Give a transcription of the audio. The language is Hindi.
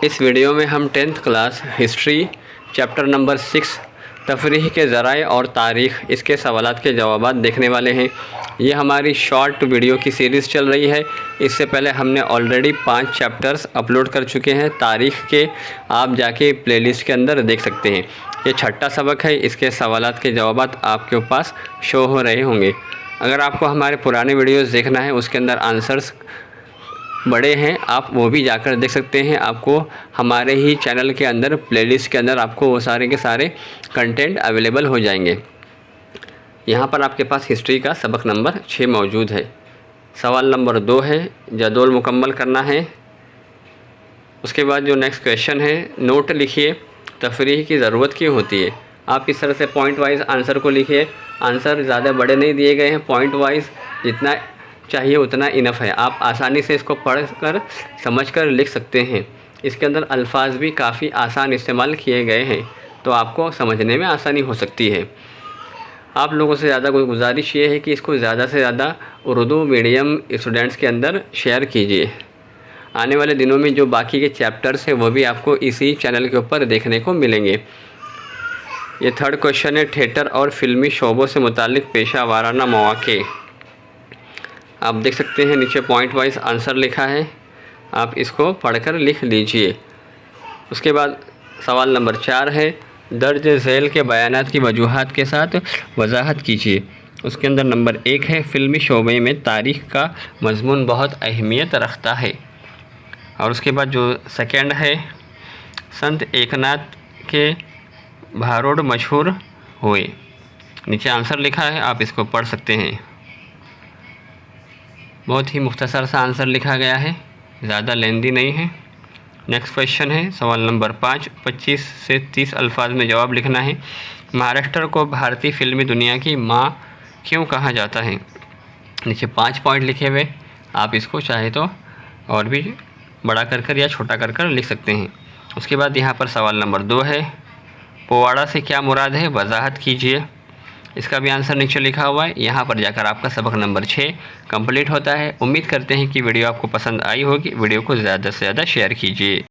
इस वीडियो में हम 10th class history chapter number 6 तफरीह के ज़राए और तारीख़ इसके सवालात के जवाबात देखने वाले हैं। ये हमारी शॉर्ट वीडियो की सीरीज़ चल रही है। इससे पहले हमने ऑलरेडी 5 चैप्टर्स अपलोड कर चुके हैं तारीख़ के, आप जाके प्लेलिस्ट के अंदर देख सकते हैं। ये छठा सबक है, इसके सवालात के जवाबात आपके पास शो हो रहे होंगे। अगर आपको हमारे पुराने वीडियोज़ देखना है, उसके अंदर आंसर्स बड़े हैं, आप वो भी जाकर देख सकते हैं। आपको हमारे ही चैनल के अंदर प्लेलिस्ट के अंदर आपको वो सारे के सारे कंटेंट अवेलेबल हो जाएंगे। यहाँ पर आपके पास हिस्ट्री का सबक नंबर 6 मौजूद है। सवाल नंबर 2 है, जदोल मुकम्मल करना है। उसके बाद जो नेक्स्ट क्वेश्चन है, नोट लिखिए, तफरीह की ज़रूरत क्यों होती है। आप इस तरह से पॉइंट वाइज आंसर को लिखिए। आंसर ज़्यादा बड़े नहीं दिए गए हैं, पॉइंट वाइज जितना चाहिए उतना इनफ है। आप आसानी से इसको पढ़कर समझकर लिख सकते हैं। इसके अंदर अल्फाज भी काफ़ी आसान इस्तेमाल किए गए हैं, तो आपको समझने में आसानी हो सकती है। आप लोगों से ज़्यादा कोई गुजारिश ये है कि इसको ज़्यादा से ज़्यादा उर्दू मीडियम स्टूडेंट्स के अंदर शेयर कीजिए। आने वाले दिनों में जो बाकी के चैप्टर्स हैं वो भी आपको इसी चैनल के ऊपर देखने को मिलेंगे। ये थर्ड क्वेश्चन है, थिएटर और फिल्मी शोबों से मुताल्लिक़ पेशा वाराना मौक़े। आप देख सकते हैं नीचे पॉइंट वाइज आंसर लिखा है, आप इसको पढ़कर लिख लीजिए। उसके बाद सवाल नंबर 4 है, दर्ज झैल के बयानात की वजूहात के साथ वजाहत कीजिए। उसके अंदर नंबर 1 है, फ़िल्मी शोबे में तारीख़ का मज़मून बहुत अहमियत रखता है। और उसके बाद जो सेकंड है, संत एकनाथ के भारोड मशहूर हुए। नीचे आंसर लिखा है, आप इसको पढ़ सकते हैं। बहुत ही मुख्तसर सा आंसर लिखा गया है, ज़्यादा लेंदी नहीं है। नेक्स्ट क्वेश्चन है, सवाल नंबर 5, 25 से 30 अल्फाज में जवाब लिखना है। महाराष्ट्र को भारतीय फिल्मी दुनिया की माँ क्यों कहा जाता है। नीचे 5 पॉइंट लिखे हुए, आप इसको चाहे तो और भी बड़ा कर या छोटा कर लिख सकते हैं। उसके बाद यहाँ पर सवाल नंबर 2 है, पोवाड़ा से क्या मुराद है, वजाहत कीजिए। इसका भी आंसर नीचे लिखा हुआ है। यहाँ पर जाकर आपका सबक नंबर 6 कंप्लीट होता है। उम्मीद करते हैं कि वीडियो आपको पसंद आई होगी। वीडियो को ज़्यादा से ज़्यादा शेयर कीजिए।